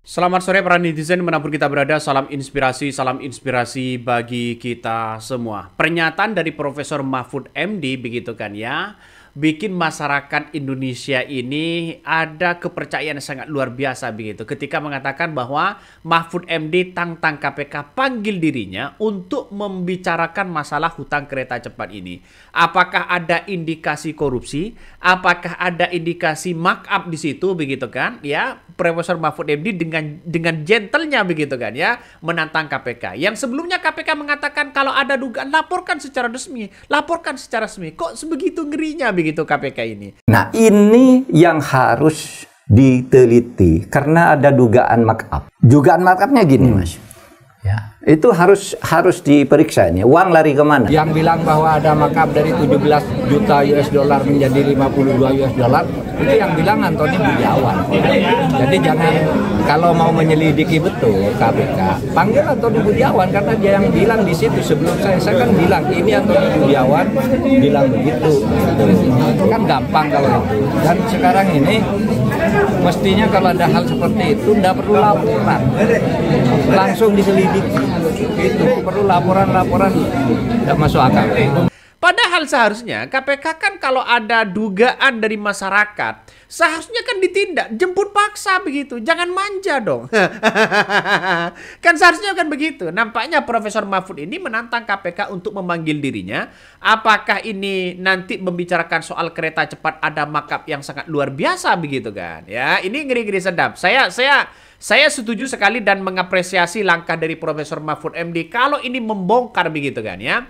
Selamat sore para netizen dimanapun kita berada, salam inspirasi bagi kita semua. Pernyataan dari Profesor Mahfud MD begitu kan ya, bikin masyarakat Indonesia ini ada kepercayaan yang sangat luar biasa begitu. Ketika mengatakan bahwa Mahfud MD tantang KPK panggil dirinya untuk membicarakan masalah hutang kereta cepat ini. Apakah ada indikasi korupsi? Apakah ada indikasi markup di situ begitu kan? Ya, Profesor Mahfud MD dengan gentlenya begitu kan ya, menantang KPK. Yang sebelumnya KPK mengatakan kalau ada dugaan laporkan secara resmi, laporkan secara resmi. Kok sebegitu ngerinya begitu KPK ini? Nah, ini yang harus diteliti karena ada dugaan markup. Dugaan markupnya gini, Mas. Ya, itu harus diperiksa ini. Uang lari kemana? Yang bilang bahwa ada markup dari 17 juta US dollar menjadi 52 US dollar, itu yang bilang Antoni Budiawan. Jadi jangan, kalau mau menyelidiki betul KPK, panggil Antoni Budiawan karena dia yang bilang di situ. Sebelum saya kan bilang ini Antoni Budiawan bilang begitu. Kan gampang kalau itu. Dan sekarang ini mestinya kalau ada hal seperti itu tidak perlu laporan, langsung diselidiki. Itu perlu laporan tidak masuk akal. Padahal seharusnya KPK kan kalau ada dugaan dari masyarakat, seharusnya kan ditindak, jemput paksa begitu, jangan manja dong. Kan seharusnya kan begitu. Nampaknya Profesor Mahfud ini menantang KPK untuk memanggil dirinya. Apakah ini nanti membicarakan soal kereta cepat ada markup yang sangat luar biasa begitu kan? Ya, ini ngeri-ngeri sedap. Saya setuju sekali dan mengapresiasi langkah dari Profesor Mahfud MD kalau ini membongkar begitu kan ya.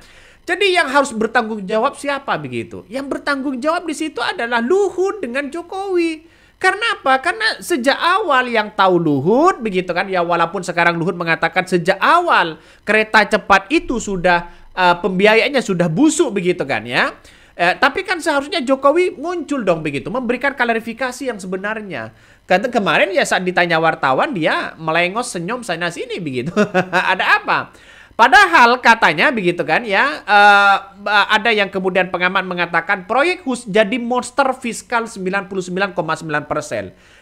Jadi yang harus bertanggung jawab siapa begitu? Yang bertanggung jawab di situ adalah Luhut dengan Jokowi. Karena apa? Karena sejak awal yang tahu Luhut begitu kan ya, walaupun sekarang Luhut mengatakan sejak awal kereta cepat itu sudah pembiayaannya sudah busuk begitu kan ya. Tapi kan seharusnya Jokowi muncul dong begitu, memberikan klarifikasi yang sebenarnya. Karena kemarin ya saat ditanya wartawan dia melengos senyum sana sini begitu. Ada apa? Padahal katanya begitu kan ya, ada yang kemudian pengamat mengatakan proyek HUS jadi monster fiskal 99,9%.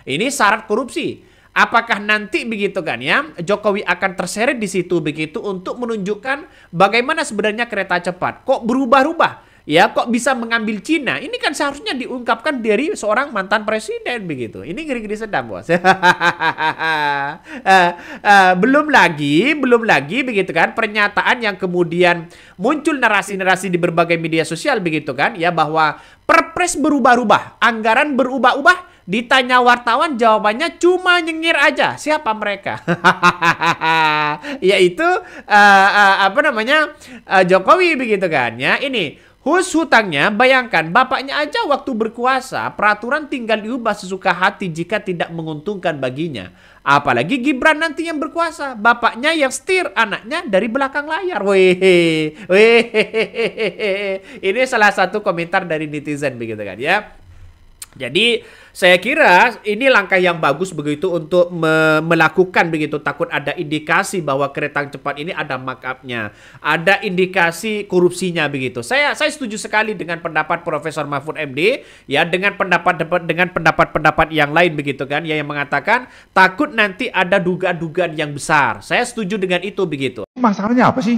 Ini syarat korupsi. Apakah nanti begitu kan ya, Jokowi akan terseret di situ begitu untuk menunjukkan bagaimana sebenarnya kereta cepat. Kok berubah-ubah? Ya, kok bisa mengambil Cina? Ini kan seharusnya diungkapkan dari seorang mantan presiden begitu. Ini ngeri-ngeri sedap, bos. Belum lagi begitu kan pernyataan yang kemudian muncul narasi-narasi di berbagai media sosial begitu kan ya, bahwa perpres berubah-ubah, anggaran berubah-ubah. Ditanya wartawan jawabannya cuma nyengir aja. Siapa mereka? Yaitu Jokowi begitu kan ya. Ini HUS hutangnya, bayangkan bapaknya aja waktu berkuasa peraturan tinggal diubah sesuka hati jika tidak menguntungkan baginya. Apalagi Gibran nanti yang berkuasa, bapaknya yang setir, anaknya dari belakang layar. Ini salah satu komentar dari netizen begitu kan ya. Jadi saya kira ini langkah yang bagus begitu untuk melakukan begitu, takut ada indikasi bahwa kereta cepat ini ada markupnya, ada indikasi korupsinya begitu. Saya setuju sekali dengan pendapat Profesor Mahfud MD ya, dengan pendapat yang lain begitu kan ya, yang mengatakan takut nanti ada dugaan-dugaan yang besar. Saya setuju dengan itu begitu. Masalahnya apa sih?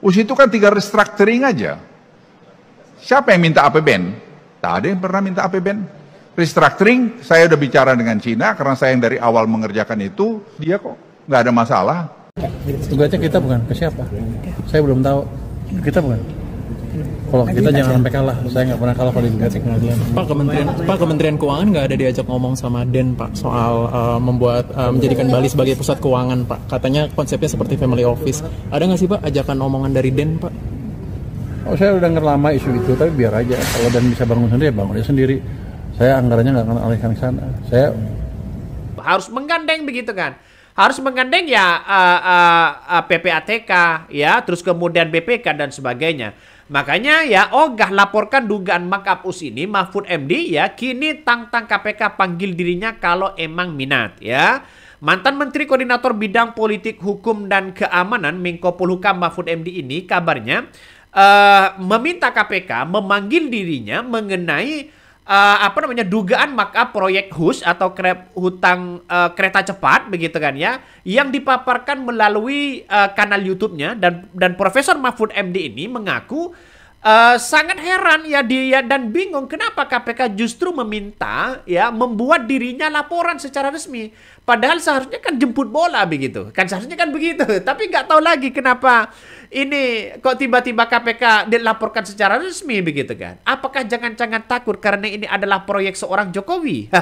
US itu kan 3 restructuring aja. Siapa yang minta APBN? Tak ada yang pernah minta APBN. Restructuring, saya udah bicara dengan Cina karena saya yang dari awal mengerjakan itu, dia kok nggak ada masalah. Tugasnya kita bukan ke siapa? Saya belum tahu. Kita bukan. Kalau kita jangan sampai kalah. Saya nggak pernah kalah kalau di pengadilan. Pak, Kementerian Keuangan nggak ada diajak ngomong sama Den Pak soal menjadikan Bali sebagai pusat keuangan Pak. Katanya konsepnya seperti family office. Ada nggak sih Pak ajakan omongan dari Den Pak? Oh, saya udah denger lama isu itu, tapi biar aja. Kalau Dan bisa bangun sendiri, ya bangun dia sendiri. Saya anggarannya nggak akan alihkan ke sana. Saya harus menggandeng begitu kan. Harus menggandeng ya PPATK ya, terus kemudian BPK dan sebagainya. Makanya ya ogah laporkan dugaan markup US ini Mahfud MD ya, kini tantang KPK panggil dirinya kalau emang minat ya. Mantan Menteri Koordinator Bidang Politik, Hukum dan Keamanan Menko Polhukam Mahfud MD ini kabarnya meminta KPK memanggil dirinya mengenai dugaan markup proyek HUS atau hutang kereta cepat begitu kan ya, yang dipaparkan melalui kanal YouTube-nya, dan Profesor Mahfud MD ini mengaku sangat heran ya dia dan bingung kenapa KPK justru meminta ya membuat dirinya laporan secara resmi, padahal seharusnya kan jemput bola begitu kan, seharusnya kan begitu, tapi nggak tahu lagi kenapa ini kok tiba-tiba KPK dilaporkan secara resmi begitu kan. Apakah jangan-jangan takut karena ini adalah proyek seorang Jokowi?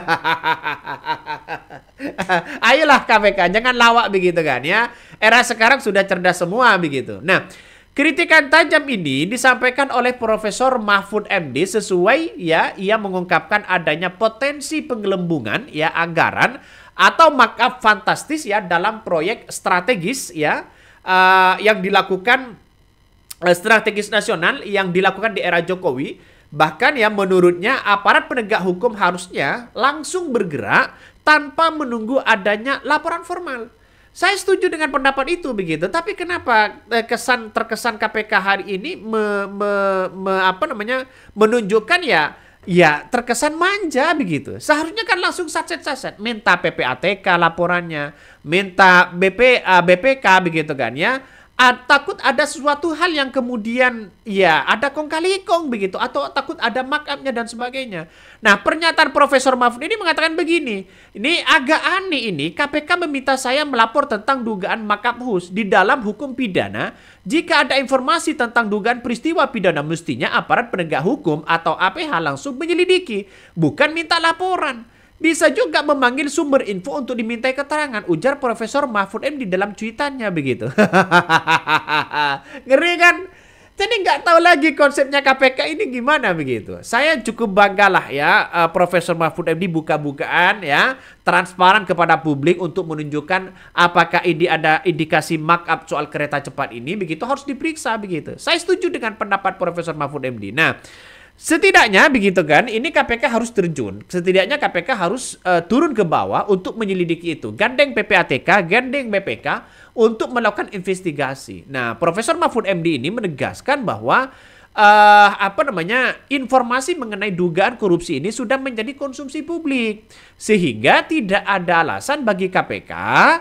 Ayolah KPK, jangan lawak begitu kan ya, era sekarang sudah cerdas semua begitu. Nah, kritikan tajam ini disampaikan oleh Profesor Mahfud MD sesuai ya, ia mengungkapkan adanya potensi penggelembungan ya anggaran atau markup fantastis ya dalam proyek strategis ya yang dilakukan strategis nasional yang dilakukan di era Jokowi. Bahkan ya menurutnya aparat penegak hukum harusnya langsung bergerak tanpa menunggu adanya laporan formal. Saya setuju dengan pendapat itu begitu, tapi kenapa terkesan KPK hari ini menunjukkan ya terkesan manja begitu. Seharusnya kan langsung saset-saset, minta PPATK laporannya, minta BPK begitu kan ya. Takut ada sesuatu hal yang kemudian ya ada kong kali kong begitu, atau takut ada markupnya dan sebagainya. Nah, pernyataan Profesor Mahfud ini mengatakan begini, ini agak aneh ini, KPK meminta saya melapor tentang dugaan markup HUS di dalam hukum pidana. Jika ada informasi tentang dugaan peristiwa pidana, mestinya aparat penegak hukum atau APH langsung menyelidiki, bukan minta laporan. Bisa juga memanggil sumber info untuk dimintai keterangan, ujar Profesor Mahfud MD dalam cuitannya begitu. Ngeri kan? Jadi nggak tahu lagi konsepnya KPK ini gimana begitu. Saya cukup banggalah ya Profesor Mahfud MD buka-bukaan ya, transparan kepada publik untuk menunjukkan apakah ini ada indikasi markup soal kereta cepat ini begitu, harus diperiksa begitu. Saya setuju dengan pendapat Profesor Mahfud MD. Nah, setidaknya begitu kan, ini KPK harus terjun. Setidaknya KPK harus turun ke bawah untuk menyelidiki itu. Gandeng PPATK, gandeng BPK untuk melakukan investigasi. Nah, Profesor Mahfud MD ini menegaskan bahwa informasi mengenai dugaan korupsi ini sudah menjadi konsumsi publik, sehingga tidak ada alasan bagi KPK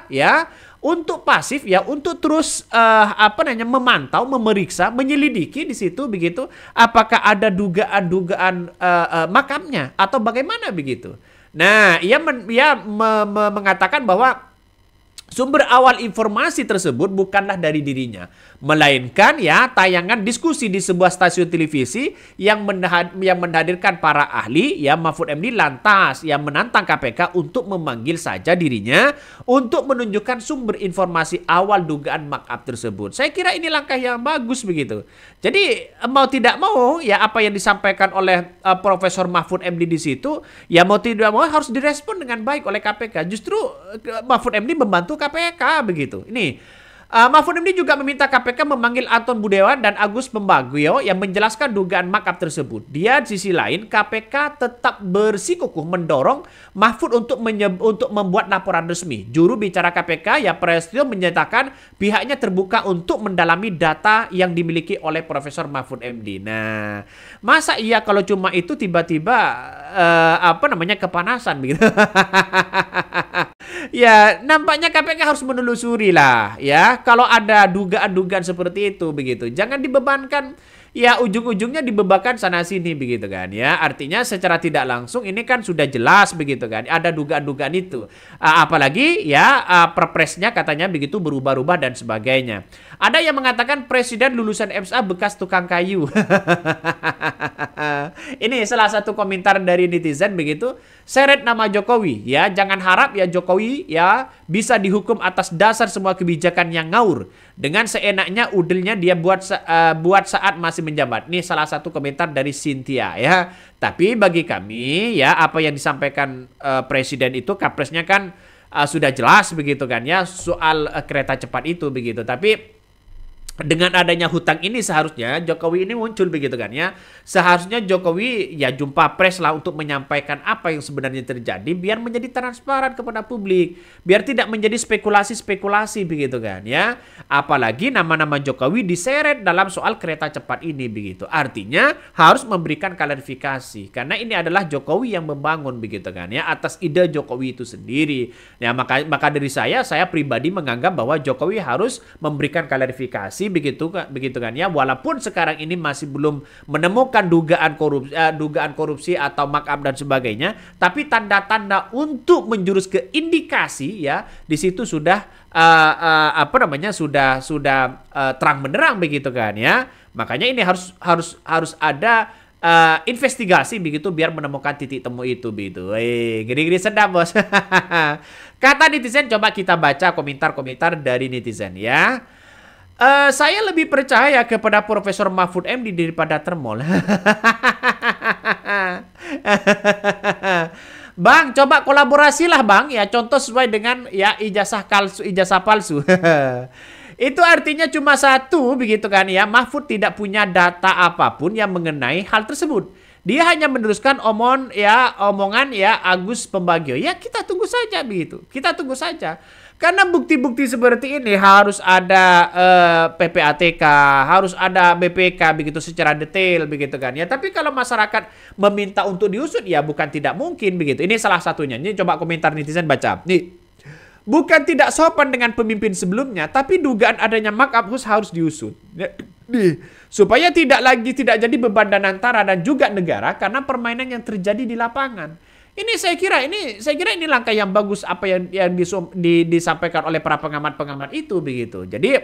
ya untuk pasif ya, untuk terus memantau, memeriksa, menyelidiki di situ begitu, apakah ada dugaan-dugaan markupnya atau bagaimana begitu. Nah, ia mengatakan bahwa sumber awal informasi tersebut bukanlah dari dirinya, melainkan ya tayangan diskusi di sebuah stasiun televisi yang menghadirkan para ahli ya. Mahfud MD lantas yang menantang KPK untuk memanggil saja dirinya untuk menunjukkan sumber informasi awal dugaan markup tersebut. Saya kira ini langkah yang bagus begitu. Jadi mau tidak mau ya apa yang disampaikan oleh Profesor Mahfud MD di situ ya mau tidak mau harus direspon dengan baik oleh KPK. Justru Mahfud MD membantu KPK begitu. Ini Mahfud MD juga meminta KPK memanggil Anton Budewan dan Agus Pembagio yang menjelaskan dugaan markup tersebut. Dia di sisi lain KPK tetap bersikukuh mendorong Mahfud untuk membuat laporan resmi. Juru bicara KPK ya Prasetyo menyatakan pihaknya terbuka untuk mendalami data yang dimiliki oleh Profesor Mahfud MD. Nah, masa iya kalau cuma itu tiba-tiba kepanasan begitu. Ya, nampaknya KPK harus menelusuri lah ya. Kalau ada dugaan-dugaan seperti itu begitu, jangan dibebankan ya, ujung-ujungnya dibebankan sana sini begitu kan ya. Artinya secara tidak langsung ini kan sudah jelas begitu kan, ada dugaan-dugaan itu. Apalagi ya perpresnya katanya begitu berubah-ubah dan sebagainya. Ada yang mengatakan presiden lulusan MSA bekas tukang kayu. Ini salah satu komentar dari netizen begitu. Seret nama Jokowi ya, jangan harap ya Jokowi ya bisa dihukum atas dasar semua kebijakan yang ngawur. Dengan seenaknya udelnya dia buat saat masih menjabat. Ini salah satu komentar dari Cynthia ya. Tapi bagi kami ya apa yang disampaikan presiden itu kapresnya kan sudah jelas begitu kan ya soal kereta cepat itu begitu. Tapi dengan adanya hutang ini seharusnya Jokowi ini muncul begitu kan ya. Seharusnya Jokowi ya jumpa pers lah untuk menyampaikan apa yang sebenarnya terjadi biar menjadi transparan kepada publik. Biar tidak menjadi spekulasi-spekulasi begitu kan ya. Apalagi nama-nama Jokowi diseret dalam soal kereta cepat ini begitu. Artinya harus memberikan klarifikasi karena ini adalah Jokowi yang membangun begitu kan ya atas ide Jokowi itu sendiri. Ya maka dari saya pribadi menganggap bahwa Jokowi harus memberikan klarifikasi begitu kan ya, walaupun sekarang ini masih belum menemukan dugaan korupsi atau markup dan sebagainya, tapi tanda-tanda untuk menjurus ke indikasi ya di situ sudah sudah terang benderang begitu kan ya. Makanya ini harus ada investigasi begitu biar menemukan titik temu itu begitu. Gini-gini sedap bos. Kata netizen, coba kita baca komentar-komentar dari netizen ya. Saya lebih percaya kepada Profesor Mahfud MD daripada Termol. Bang, coba kolaborasilah bang ya, contoh sesuai dengan ya ijazah palsu. Itu artinya cuma satu begitu kan ya, Mahfud tidak punya data apapun yang mengenai hal tersebut. Dia hanya meneruskan omongan ya Agus Pembagio. Ya kita tunggu saja begitu. Kita tunggu saja. Karena bukti-bukti seperti ini harus ada PPATK, harus ada BPK begitu secara detail begitu kan ya. Tapi kalau masyarakat meminta untuk diusut ya bukan tidak mungkin begitu. Ini salah satunya. Ini coba komentar netizen baca. Nih. Bukan tidak sopan dengan pemimpin sebelumnya, tapi dugaan adanya markup harus diusut. Nih, supaya tidak jadi beban Danantara dan juga negara karena permainan yang terjadi di lapangan. Ini saya kira ini langkah yang bagus apa yang disampaikan oleh para pengamat-pengamat itu begitu. Jadi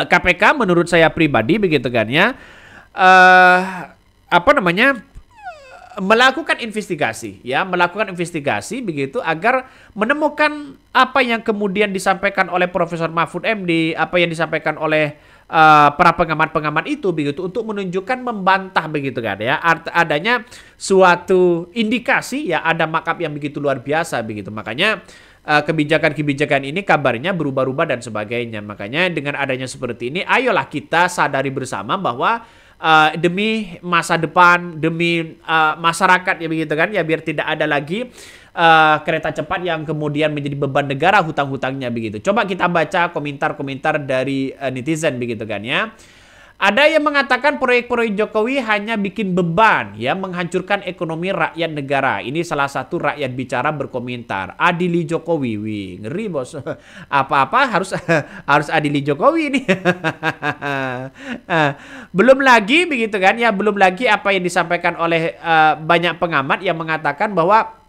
KPK menurut saya pribadi begitu kan ya, melakukan investigasi begitu agar menemukan apa yang kemudian disampaikan oleh Profesor Mahfud MD, apa yang disampaikan oleh para pengamat-pengamat itu begitu untuk menunjukkan membantah begitu kan ya adanya suatu indikasi ya ada markup yang begitu luar biasa begitu. Makanya kebijakan-kebijakan ini kabarnya berubah-ubah dan sebagainya. Makanya dengan adanya seperti ini ayolah kita sadari bersama bahwa demi masa depan, demi masyarakat ya begitu kan ya biar tidak ada lagi kereta cepat yang kemudian menjadi beban negara hutang-hutangnya begitu. Coba kita baca komentar-komentar dari netizen begitu kan ya. Ada yang mengatakan proyek-proyek Jokowi hanya bikin beban ya, menghancurkan ekonomi rakyat negara. Ini salah satu rakyat bicara berkomentar. Adili Jokowi, wih, ngeri bos. Apa-apa harus adili Jokowi ini. Belum lagi begitu kan ya, belum lagi apa yang disampaikan oleh banyak pengamat yang mengatakan bahwa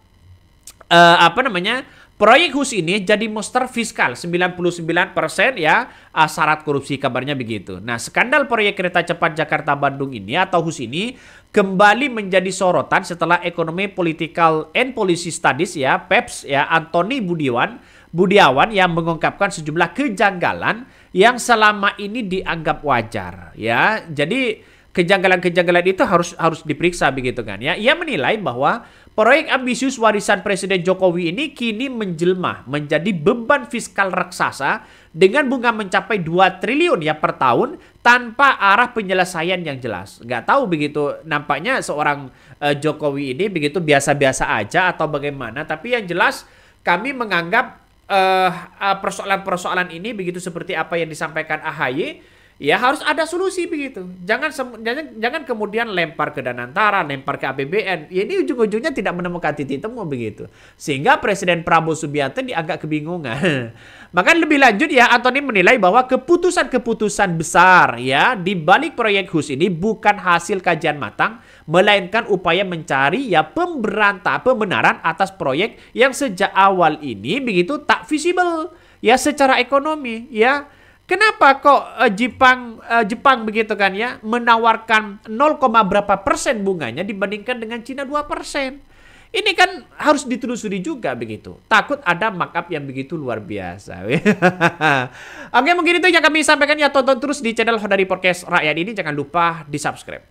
proyek HUS ini jadi monster fiskal 99% ya syarat korupsi kabarnya begitu. Nah, skandal proyek kereta cepat Jakarta-Bandung ini atau HUS ini kembali menjadi sorotan setelah Ekonomi Political and Policy Studies ya PEPS ya Antoni Budiawan yang mengungkapkan sejumlah kejanggalan yang selama ini dianggap wajar ya. Jadi kejanggalan-kejanggalan itu harus diperiksa begitu kan ya. Ia menilai bahwa proyek ambisius warisan Presiden Jokowi ini kini menjelma menjadi beban fiskal raksasa dengan bunga mencapai 2 triliun ya per tahun tanpa arah penyelesaian yang jelas. Nggak tahu begitu nampaknya seorang Jokowi ini begitu biasa-biasa aja atau bagaimana. Tapi yang jelas kami menganggap persoalan-persoalan ini begitu seperti apa yang disampaikan AHY. Ya harus ada solusi begitu. Jangan kemudian lempar ke Danantara, lempar ke APBN. Ya, ini ujung-ujungnya tidak menemukan titik temu begitu. Sehingga Presiden Prabowo Subianto agak kebingungan. Maka lebih lanjut ya Antoni menilai bahwa keputusan-keputusan besar ya di balik proyek HUS ini bukan hasil kajian matang, melainkan upaya mencari ya pembenaran atas proyek yang sejak awal ini begitu tak visible ya secara ekonomi ya. Kenapa kok Jepang begitu kan ya menawarkan 0, berapa persen bunganya dibandingkan dengan Cina 2%? Ini kan harus ditelusuri juga begitu. Takut ada markup yang begitu luar biasa. Oke, mungkin itu yang kami sampaikan ya. Tonton terus di channel Hodari Podcast Rakyat ini. Jangan lupa di subscribe.